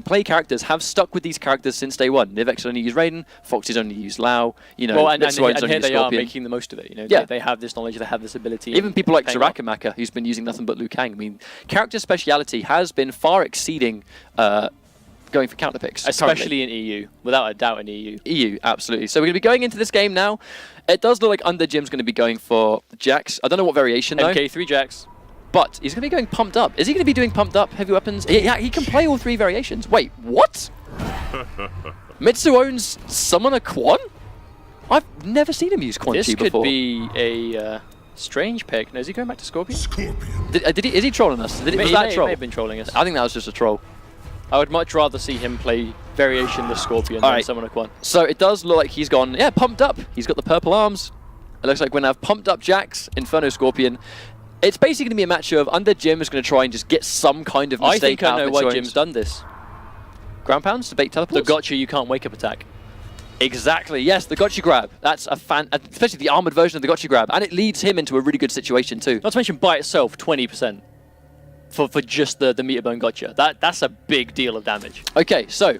play characters have stuck with these characters since day one. Nivek's only used Raiden, Foxy's only used Lao, you know, well, and Mitsuownes here they are Scorpion. making the most of it. You know, Yeah. they have this knowledge, they have this ability. Even people like Sarakamaka, who's been using nothing but Liu Kang. I mean, character speciality has been far exceeding going for counter picks. Especially in EU, without a doubt in EU. EU, absolutely. So we're going to be going into this game now. It does look like UndeadJim's going to be going for Jax. I don't know what variation though. MK3 Jax. But he's going to be going pumped up. Is he going to be doing pumped up heavy weapons? Yeah, he can play all three variations. Wait, what? Mitsuownes summon a Quan? I've never seen him use Quan Chi before. This could be a strange pick. No, is he going back to Scorpion? Is he trolling us? Was that a troll? He may have been trolling us. I think that was just a troll. I would much rather see him play variation the Scorpion than summon a Quan. So it does look like he's gone, yeah, pumped up. He's got the purple arms. It looks like we're going to have pumped up Jax, Inferno Scorpion. It's basically going to be a match of UndeadJim is going to try and just get some kind of mistake out of I think I know why Jim's done this. Ground pounds to bait teleports? The gotcha you can't wake up attack. Exactly, yes, the gotcha grab. That's a especially the armored version of the gotcha grab. And it leads him into a really good situation too. Not to mention by itself, 20% for just the meter bone gotcha. That's a big deal of damage. Okay, so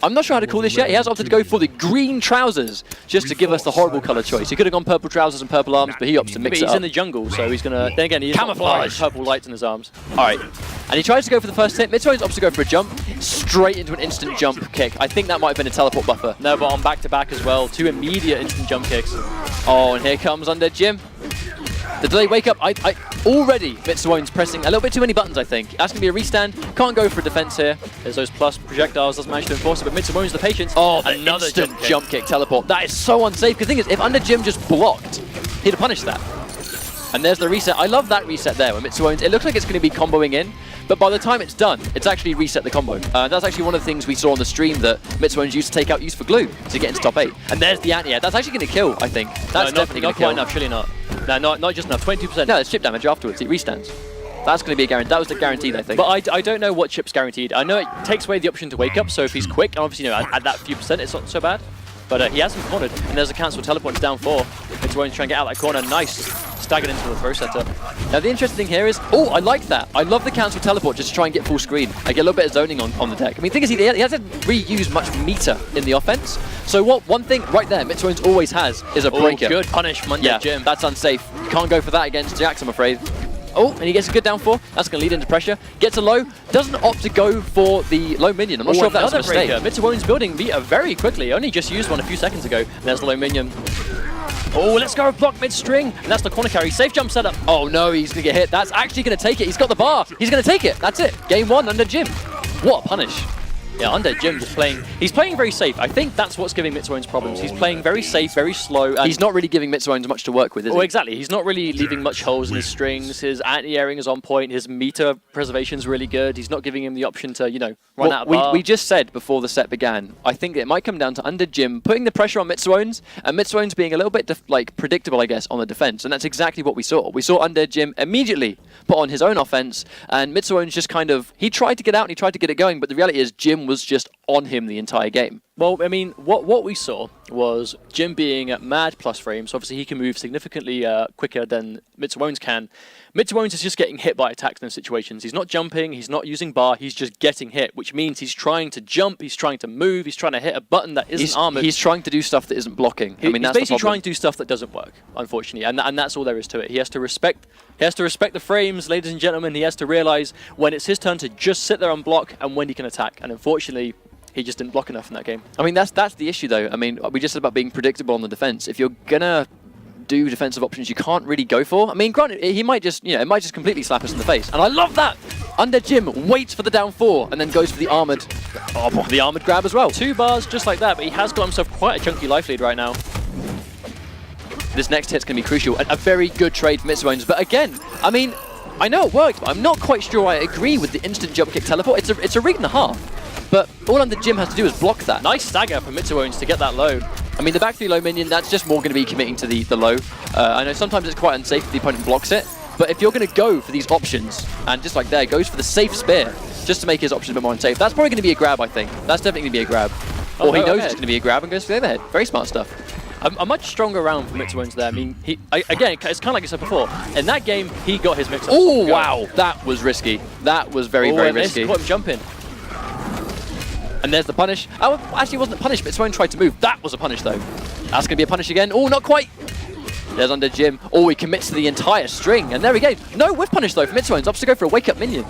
I'm not sure how to call this yet. He has opted to go for the green trousers just to give us the horrible color choice. He could have gone purple trousers and purple arms, but he opts to mix it up. He's in the jungle, so he's gonna. Then again, he's camouflage. Purple lights in his arms. All right, and he tries to go for the first hit. Mitsuownes opts to go for a jump, straight into an instant jump kick. I think that might have been a teleport buffer. No, but on back-to-back as well, 2 immediate instant jump kicks. Oh, and here comes UndeadJim. The delay wake up, already Mitsuownes pressing a little bit too many buttons, I think. That's going to be a restand. Can't go for a defense here. There's those plus projectiles, doesn't manage to enforce it, but Mitsuownes the patience. Oh, another jump kick teleport. That is so unsafe, because the thing is, if UndeadJim just blocked, he'd have punished that. And there's the reset. I love that reset there, where Mitsuownes, it looks like it's going to be comboing in, but by the time it's done, it's actually reset the combo. That's actually one of the things we saw on the stream that Mitsuownes used to take out use for glue to get into top 8. And there's the anti-air. That's actually going to kill, I think. That's definitely going to kill. Not quite enough, surely not. No, not just enough, 20%. No, it's chip damage afterwards. It restands. That's going to be a guarantee. That was the guaranteed, I think. But I don't know what chip's guaranteed. I know it takes away the option to wake up, so if he's quick, and obviously, you know, at that few percent, it's not so bad. But he has him cornered, and there's a cancel teleport. It's down 4. Mitsuownes trying to get out that corner. Nice. Staggered into the throw setter. Now the interesting thing here is, oh, I like that. I love the cancel teleport just to try and get full screen. I get a little bit of zoning on the deck. I mean, the thing is, he hasn't reused much meter in the offense. So one thing right there, Mitsuownes always has is a breaker. Oh, good punish from UndeadJim. That's unsafe. You can't go for that against Jax, I'm afraid. Oh, and he gets a good down 4. That's going to lead into pressure. Gets a low. Doesn't opt to go for the low minion. I'm not sure if that was a mistake. Mitsuownes building Vita very quickly. Only just used one a few seconds ago. And there's the low minion. Oh, let's go block mid-string. And that's the corner carry. Safe jump setup. Oh, no, he's going to get hit. That's actually going to take it. He's got the bar. He's going to take it. That's it. Game 1, UndeadJim. What a punish. Yeah, UndeadJim just playing. He's playing very safe. I think that's what's giving Mitsuownes problems. He's playing very safe, very slow. And he's not really giving Mitsuownes much to work with, is he? Oh, exactly. He's not really leaving much holes in his strings. His anti-airing is on point. His meter preservation is really good. He's not giving him the option to, you know, run out of bar. We just said before the set began, I think it might come down to UndeadJim putting the pressure on Mitsuownes, and Mitsuownes being a little bit predictable, I guess, on the defense. And that's exactly what we saw. We saw UndeadJim immediately put on his own offense, and Mitsuownes just kind of, he tried to get out and he tried to get it going, but the reality is Jim was just on him the entire game. Well, I mean, what we saw was Jim being at mad plus frames. Obviously, he can move significantly quicker than Mitsuownes can. Mitsuownes is just getting hit by attacks in those situations. He's not jumping, he's not using bar, he's just getting hit, which means he's trying to jump, he's trying to move, he's trying to hit a button that isn't armored. He's trying to do stuff that isn't blocking. I mean, he's basically trying to do stuff that doesn't work, unfortunately, and that's all there is to it. He has to respect the frames, ladies and gentlemen. He has to realize when it's his turn to just sit there and block and when he can attack. And unfortunately, he just didn't block enough in that game. I mean, that's the issue, though. I mean, we just said about being predictable on the defense. If you're gonna do defensive options you can't really go for, I mean, granted, he might just, you know, it might just completely slap us in the face. And I love that. UndeadJim waits for the down 4 and then goes for the armored, the armored grab as well. 2 bars just like that, but he has got himself quite a chunky life lead right now. This next hit's going to be crucial. A very good trade for Mitsuownes. But again, I mean, I know it worked, but I'm not quite sure I agree with the instant jump kick teleport. It's a read and a half. But all UndeadJim has to do is block that. Nice stagger for Mitsuownes to get that low. I mean, the back 3 low minion, that's just more going to be committing to the low. I know sometimes it's quite unsafe if the opponent blocks it. But if you're going to go for these options, and just like there, goes for the safe spear, just to make his options a bit more unsafe, that's probably going to be a grab, I think. That's definitely going to be a grab. Or he knows it's going to be a grab and goes for the overhead. Very smart stuff. A much stronger round for Mitsuownes there. I mean, again, it's kind of like I said before. In that game, he got his mix-ups. Oh, wow. That was risky. That was very, very risky. Caught him jumping. And there's the punish. Oh, actually, it wasn't a punish, but Mitsuownes tried to move. That was a punish, though. That's going to be a punish again. Oh, not quite. There's UndeadJim. Oh, he commits to the entire string. And there we go. No whiff punish, though, for Mitsuownes. Opts to go for a wake-up minion.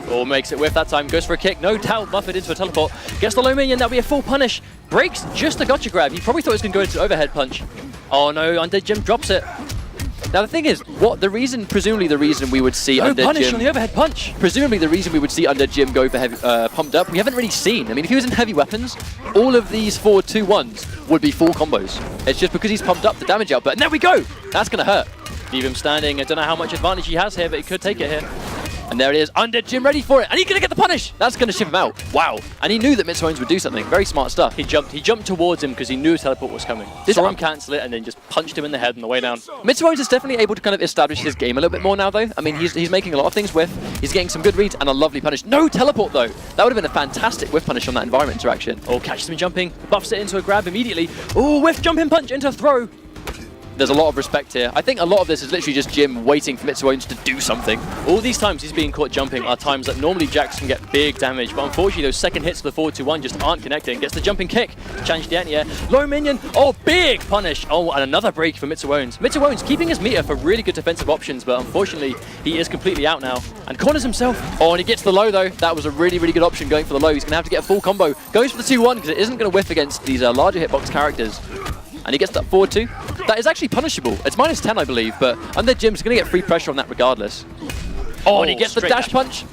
Oh, makes it whiff that time. Goes for a kick. No doubt. Buffeted into a teleport. Gets the low minion. That'll be a full punish. Breaks just a gotcha grab. He probably thought it was going to go into overhead punch. Oh, no. UndeadJim drops it. Now the thing is, presumably the reason we would see UndeadJim punish on the overhead punch. Presumably the reason we would see UndeadJim go for heavy, pumped up, we haven't really seen. I mean, if he was in heavy weapons, all of these forward 2-1s would be full combos. It's just because he's pumped up the damage output. And there we go! That's gonna hurt. Leave him standing. I don't know how much advantage he has here, but he could take it here. And there it is, UndeadJim ready for it, and he's gonna get the punish! That's gonna ship him out. Wow. And he knew that Mitsuownes would do something. Very smart stuff. He jumped towards him because he knew his teleport was coming. Saw him cancel it and then just punched him in the head on the way down. Mitsuownes is definitely able to kind of establish his game a little bit more now, though. I mean, he's making a lot of things whiff. He's getting some good reads and a lovely punish. No teleport, though. That would have been a fantastic whiff punish on that environment interaction. Oh, catches him jumping, buffs it into a grab immediately. Oh, whiff jumping punch into throw. There's a lot of respect here. I think a lot of this is literally just Jim waiting for Mitsuownes to do something. All these times he's being caught jumping are times that normally Jax can get big damage, but unfortunately those second hits of the forward 2-1 just aren't connecting. Gets the jumping kick, challenge the anti-air, low minion, oh, big punish. Oh, and another break for Mitsuownes. Mitsuownes keeping his meter for really good defensive options, but unfortunately he is completely out now and corners himself. Oh, and he gets the low though. That was a really, really good option going for the low. He's going to have to get a full combo. Goes for the 2-1 because it isn't going to whiff against these larger hitbox characters. And he gets that forward 2. That is actually punishable. It's -10, I believe, but UndeadJim's going to get free pressure on that regardless. Oh, and he gets the dash punch.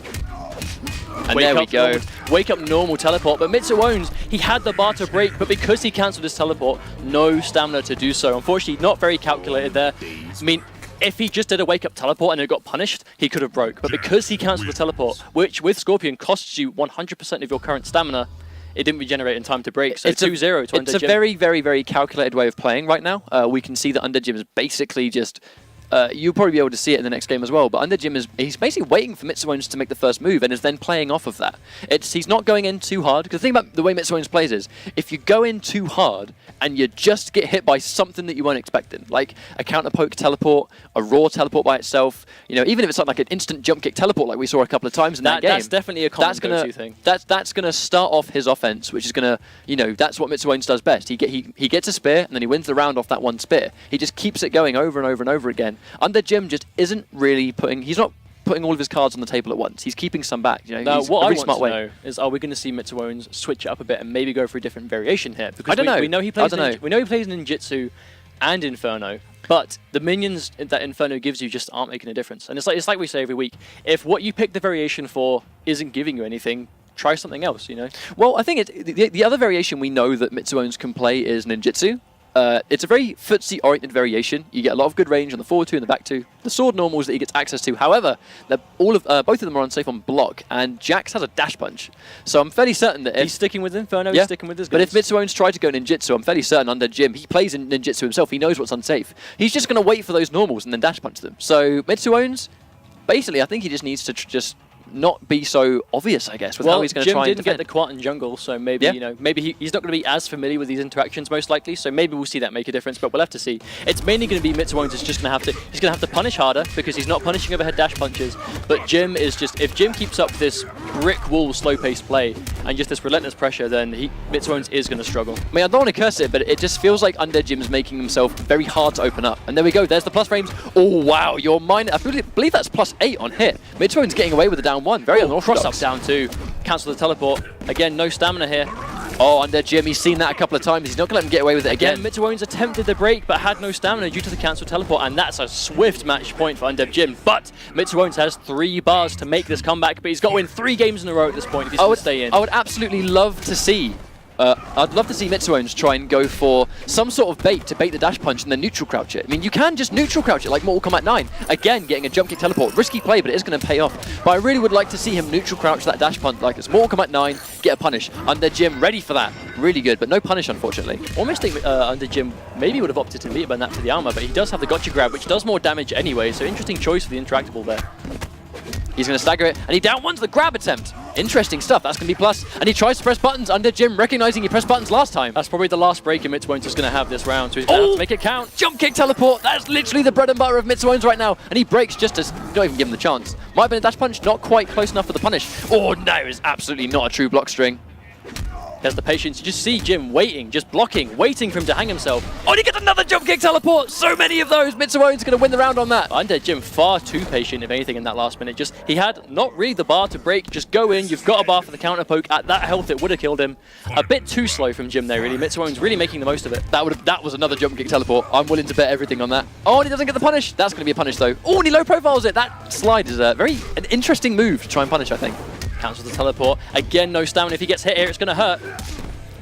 And there we go. Wake up normal teleport, but Mitsuownes, he had the bar to break, but because he cancelled his teleport, no stamina to do so. Unfortunately, not very calculated there. I mean, if he just did a wake up teleport and it got punished, he could have broke. But because he cancelled the teleport, which with Scorpion costs you 100% of your current stamina, it didn't regenerate in time to break, so 2-0 to UndeadJim. It's a very, very, very calculated way of playing right now. We can see that UndeadJim is basically just... you'll probably be able to see it in the next game as well, but UndeadJim he's basically waiting for Mitsuownes to make the first move and is then playing off of that. He's not going in too hard, because the thing about the way Mitsuownes plays is, if you go in too hard and you just get hit by something that you weren't expecting, like a counter poke teleport, a raw teleport by itself, you know, even if it's like an instant jump kick teleport like we saw a couple of times in that game. That's definitely a common go-to thing. That's going to start off his offense, which is going to, you know, that's what Mitsuownes does best. He gets a spear and then he wins the round off that one spear. He just keeps it going over and over and over again. UndeadJim just isn't really he's not putting all of his cards on the table at once. He's keeping some back. You know, now, what I want to know is, are we going to see Mitsuownes switch it up a bit and maybe go for a different variation here? Because I don't know. We know he plays Ninjutsu and Inferno, but the minions that Inferno gives you just aren't making a difference. And it's like we say every week, if what you pick the variation for isn't giving you anything, try something else, you know? Well, I think the other variation we know that Mitsuownes can play is Ninjutsu. It's a very footsie-oriented variation. You get a lot of good range on the forward 2 and the back 2. The sword normals that he gets access to. However, both of them are unsafe on block, and Jax has a dash punch. So I'm fairly certain that if he's sticking with Inferno, he's sticking with his guns. But if Mitsuownes tried to go Ninjutsu, I'm fairly certain UndeadJim, he plays in Ninjutsu himself. He knows what's unsafe. He's just going to wait for those normals and then dash punch them. So Mitsuownes, basically, I think he just needs to just not be so obvious, I guess, with how he's going to try and defend. Jim didn't get the Quarton jungle, so maybe you know, maybe he's not going to be as familiar with these interactions most likely. So maybe we'll see that make a difference, but we'll have to see. It's mainly going to be Mitsuownes is just going to have to he's going to have to punish harder because he's not punishing overhead dash punches. But Jim is just, if Jim keeps up this brick wall slow-paced play and just this relentless pressure, then Mitsuownes is going to struggle. I mean, I don't want to curse it, but it just feels like UndeadJim's making himself very hard to open up. And there we go. There's the plus frames. Oh wow, your mind. I believe that's +8 on hit. Mitsuownes getting away with the down 1. Very unorthodox. Cross up down 2, cancel the teleport. Again, no stamina here. Oh, UndeadJim, he's seen that a couple of times. He's not going to let him get away with it again. Mitsuownes attempted the break, but had no stamina due to the cancelled teleport, and that's a swift match point for UndeadJim. But Mitsuownes has 3 bars to make this comeback, but he's got to win 3 games in a row at this point if he's going to stay in. I would absolutely love to see I'd love to see Mitsuownes try and go for some sort of bait to bait the dash punch and then neutral crouch it. I mean, you can just neutral crouch it like Mortal Kombat 9. Again, getting a jump kick teleport. Risky play, but it is going to pay off. But I really would like to see him neutral crouch that dash punch like it's Mortal Kombat 9, get a punish. UndeadJim ready for that. Really good, but no punish, unfortunately. Almost think UndeadJim maybe would have opted to meet by that to the armor, but he does have the gotcha grab, which does more damage anyway, so interesting choice for the interactable there. He's going to stagger it, and he down ones the grab attempt. Interesting stuff. That's going to be plus. And he tries to press buttons. UndeadJim recognizing he pressed buttons last time. That's probably the last break Mitsuownes is going to have this round, so he's going to have to make it count. Jump kick teleport. That's literally the bread and butter of Mitsuownes right now. And he breaks just to not even give him the chance. Might have been a dash punch. Not quite close enough for the punish. Oh, no. It's absolutely not a true block string. He has the patience. You just see Jim waiting, just blocking, waiting for him to hang himself. Oh, and he gets another jump kick teleport! So many of those! Mitsuownes going to win the round on that. UndeadJim far too patient, if anything, in that last minute. Just, he had not really the bar to break. Just go in, you've got a bar for the counter poke. At that health, it would have killed him. A bit too slow from Jim there, really. Mitsuownes really making the most of it. That was another jump kick teleport. I'm willing to bet everything on that. Oh, and he doesn't get the punish. That's going to be a punish, though. Oh, and he low profiles it. That slide is an interesting move to try and punish, I think. Cancels the teleport. Again, no stamina. If he gets hit here, it's going to hurt.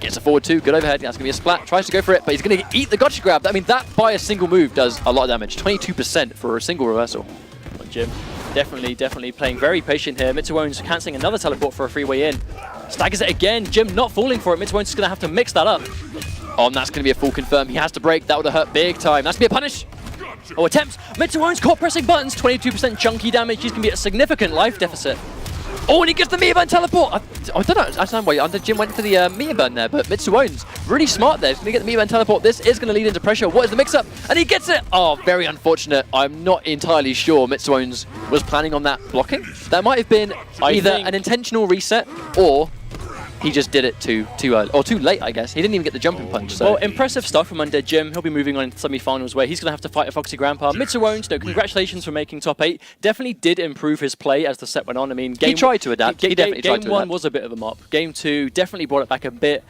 Gets a forward two. Good overhead. That's going to be a splat. Tries to go for it, but he's going to eat the gotcha grab. I mean, that by a single move does a lot of damage. 22% for a single reversal. Jim definitely playing very patient here. Mitsuownes cancelling another teleport for a freeway in. Staggers it again. Jim not falling for it. Mitsuownes is going to have to mix that up. Oh, and that's going to be a full confirm. He has to break. That would have hurt big time. That's going to be a punish. Oh, attempts. Mitsuownes caught pressing buttons. 22% chunky damage. He's going to be at a significant life deficit. Oh, and he gets the Mia Burn teleport. I don't understand why UndeadJim went for the Mia Burn there, but Mitsuownes really smart there. He's going to get the Mia Burn teleport. This is going to lead into pressure. What is the mix-up? And he gets it. Oh, very unfortunate. I'm not entirely sure Mitsuownes was planning on that blocking. That might have been either an intentional reset or he just did it too early, or too late, I guess. He didn't even get the jumping punch. So. Well, impressive stuff from UndeadJim. He'll be moving on into semi-finals where he's going to have to fight a Foxy Grandpa. Mitsuownes, no, congratulations for making top 8. Definitely did improve his play as the set went on. I mean, he tried to adapt. He definitely tried to adapt. Game 1 was a bit of a mop. Game 2 definitely brought it back a bit.